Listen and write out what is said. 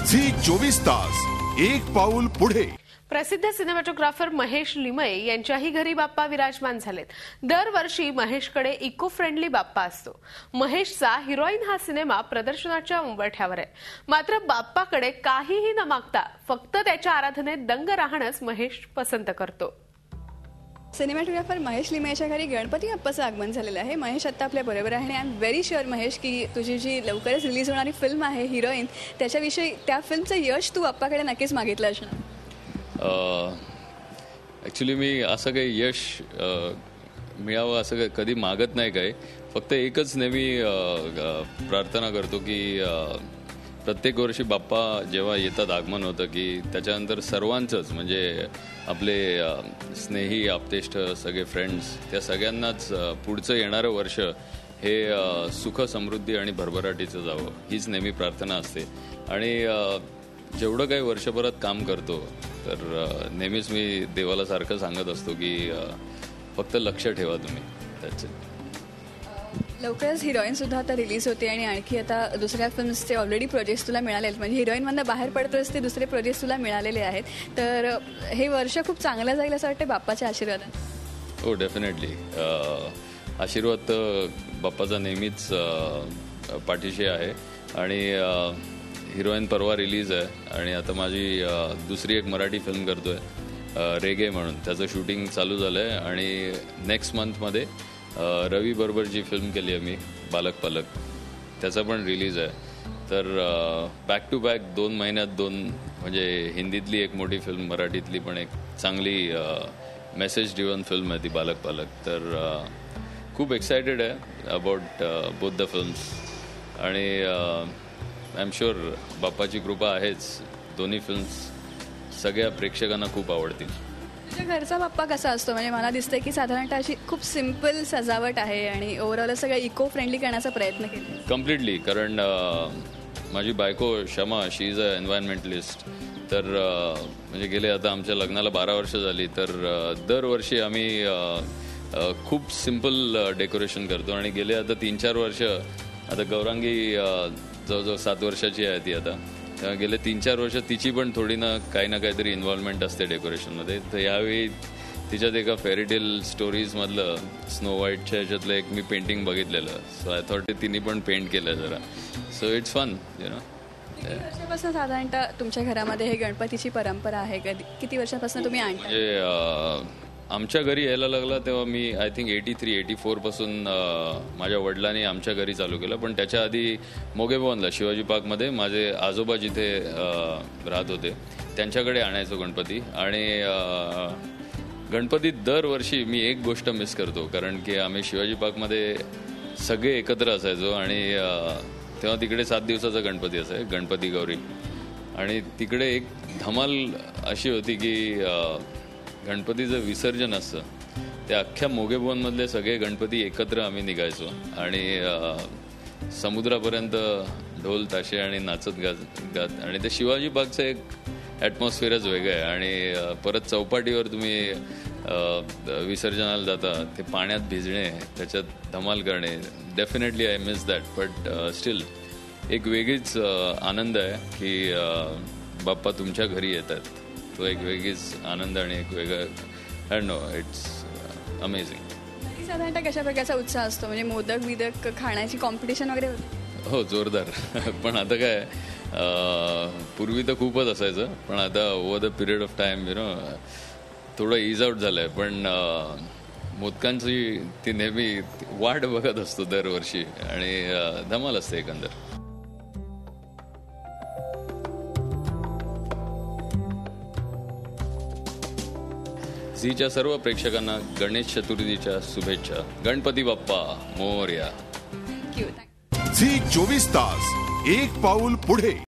Zee 24 तास एक पाऊल पुढे। प्रसिद्ध सिनेमॅटोग्राफर महेश लिमये यांच्याही घरी बाप्पा विराजमान झालेत। दरवर्षी महेशकडे इको फ्रेंडली बाप्पा असतो। महेशचा हिरोईन हा सिनेमा प्रदर्शनाच्या उंबरठ्यावर आहे। मात्र बाप्पाकडे काहीही न मागता फक्त त्याच्या आराधनेत दंग राहणंच महेश पसंत करतो। सिनेमॅटोग्राफर महेश लिमयेच्या घरी गणपती बाप्पाचं आगमन झालेलं आहे। महेश आता आपल्या बरोबर आहे आणि I am very sure Mahesh की तुझी जी लवकरच रिलीज होणारी फिल्म आहे हिरोईन, त्याच्याविषयी त्या फिल्मचं यश तू बाप्पाकडे नक्कीच मागितलं असणार। ॲक्च्युली मी असं काही यश मिळावं असं कधी मागत नाही काही, फक्त एकच नेहमी प्रार्थना करतो की प्रत्येक वर्षी बाप्पा जेव्हा येतात आगमन होतं की त्याच्यानंतर सर्वांचंच म्हणजे आपले स्नेही आपतेष्ट सगळे फ्रेंड्स त्या सगळ्यांनाच पुढचं येणारं वर्ष हे सुख समृद्धी आणि भरभराटीचं जावं हीच नेहमी प्रार्थना असते। आणि जेवढं काही वर्षभरात काम करतो तर नेहमीच मी देवाला सारखं सांगत असतो की फक्त लक्ष ठेवा तुम्ही त्याचे। लवकरच हिरोईन सुद्धा आता रिलीज होते आणि आणखी आता दुसऱ्या फिल्म्सचे ऑलरेडी प्रोजेक्ट्स तुला मिळाले आहेत, म्हणजे हिरोईनमधनं बाहेर पडतोच ते दुसरे प्रोजेक्ट्स तुला मिळालेले आहेत, तर हे वर्ष खूप चांगलं जाईल असं वाटतं बाप्पाच्या आशीर्वादाने। हो डेफिनेटली, आशीर्वाद तर बाप्पाचा नेहमीच पाठीशी आहे। आणि हिरोईन परवा रिलीज आहे आणि आता माझी दुसरी एक मराठी फिल्म करतोय रेगे म्हणून, त्याचं शूटिंग चालू झालं आहे आणि नेक्स्ट मंथमध्ये रवी बरोबर जी फिल्म केली आहे मी बालक पालक त्याचा पण रिलीज आहे। तर बॅक टू बॅक 2 महिन्यात 2 म्हणजे हिंदीतली एक मोठी फिल्म, मराठीतली पण एक चांगली मेसेज ड्रिव्हन फिल्म आहे ती बालक पालक। तर खूप एक्सायटेड आहे अबाउट बोथ द फिल्म्स आणि आय एम शुअर बाप्पाची कृपा आहेच, दोन्ही फिल्म्स सगळ्या प्रेक्षकांना खूप आवडतील। तुझ्या घरचा बाप्पा कसा असतो? म्हणजे मला दिसतंय की साधारणतः अशी खूप सिम्पल सजावट आहे आणि ओव्हरऑल सगळं इको फ्रेंडली करण्याचा प्रयत्न केला कम्प्लिटली। कारण माझी बायको शमा शी इज अ एन्व्हायरमेंटलिस्ट, तर म्हणजे गेले आता आमच्या लग्नाला 12 वर्ष झाली, तर दरवर्षी आम्ही खूप सिम्पल डेकोरेशन करतो आणि गेले आता 3-4 वर्ष, आता गौरांगी जवळजवळ 7 वर्षाची आहे ती आता, गेले 3-4 वर्ष तिची पण थोडी ना काहीतरी इन्व्हॉल्वमेंट असते डेकोरेशनमध्ये। तर यावेळी तिच्यात एका फेरीटेल स्टोरीजमधलं स्नो व्हाईटच्या ह्याच्यातलं एक मी पेंटिंग बघितलेलं, सो आय थॉट तिने पण पेंट केलं जरा, so it's fun you know. किती वर्षापासून साधारणतः तुमच्या घरामध्ये हे गणपतीची परंपरा आहे? किती वर्षापासून तुम्ही आणता? म्हणजे आमच्या घरी यायला लागला तेव्हा मी आय थिंक 83-84 पासून माझ्या वडिलांनी आमच्या घरी चालू केलं, पण त्याच्या आधी मोगेभवनला शिवाजी पार्कमध्ये माझे आजोबा जिथे राहत होते त्यांच्याकडे आणायचो गणपती। आणि गणपती दरवर्षी मी एक गोष्ट मिस करतो, कारण की आम्ही शिवाजी पार्कमध्ये सगळे एकत्र असायचो आणि तेव्हा तिकडे 7 दिवसाचा गणपती असाय, गणपती गौरी, आणि तिकडे एक धमाल अशी होती की गणपतीचं विसर्जन असतं ते अख्ख्या मोगेभवनमधले सगळे गणपती एकत्र आम्ही निघायचो आणि समुद्रापर्यंत ढोल ताशे आणि नाचत गात आणि ते शिवाजी पार्कचं एक ॲटमॉस्फिअरच वेगळं आहे। आणि परत चौपाटीवर तुम्ही विसर्जनाला जाता, ते पाण्यात भिजणे, त्याच्यात धमाल करणे, definitely I miss that, but still एक वेगळीच आनंद आहे की बाप्पा तुमच्या घरी येतात, तो एक वेगळीच आनंद आणि एक वेगळं आय नो, इट्स अमेझिंग। साधारणतः कशा प्रकारचा उत्साह असतो? म्हणजे मोदक बिदक खाण्याची कॉम्पिटिशन वगैरे होते? हो जोरदार पण आता काय, पूर्वी तर खूपच असायचं, पण आता over the period of time you know थोडं इज आउट झालंय, पण मोदकांची ती नेहमी वाट बघत असतो दरवर्षी आणि धमाल असते एकंदर। झीच्या सर्व प्रेक्षकांना गणेश चतुर्थीच्या शुभेच्छा। गणपती बाप्पा मोरया। थँक्यू। झी 24 तास एक पाऊल पुढे।